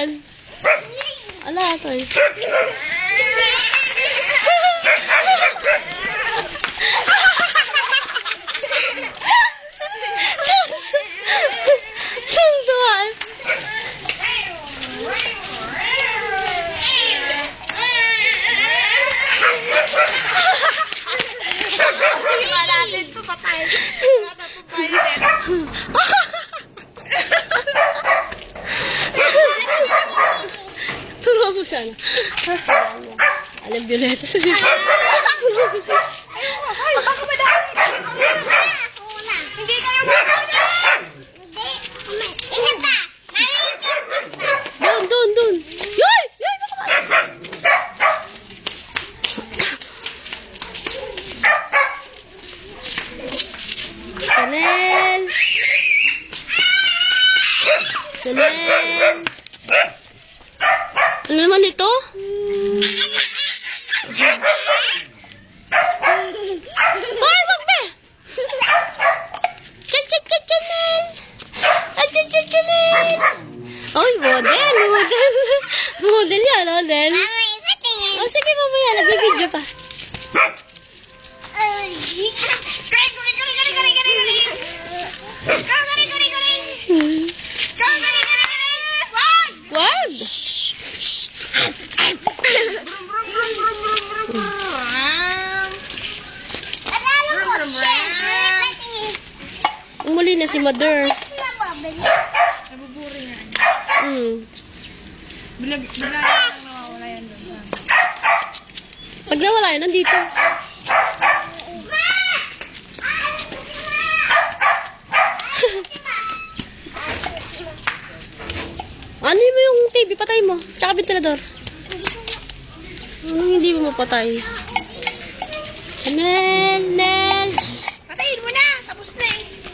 yan? Ala, toy. Tuntuan. natin ito, patay. Turuan mo sana. Alam, Violeta, sabi mo. Turuan mo sana. Ay, baka madami. Hindi kayo muna. Isa pa. Doon. Yoy! Baka madami. Chanel! Ano naman ito? Hoy, wag be! Chanel! Chanel! Oy, model! Model yan, model. Oh, sige, mamaya. Nag-video pa. Wag! Umuli na si Mother. Nabuburi nga. Bigla nawawala yan doon. Pag nawala yan, nandito. Ano mo yung TV? Patay mo. Tsaka ventilador. Anong hindi mo mapatay? Chanel! Patayin mo na! Tapos na eh.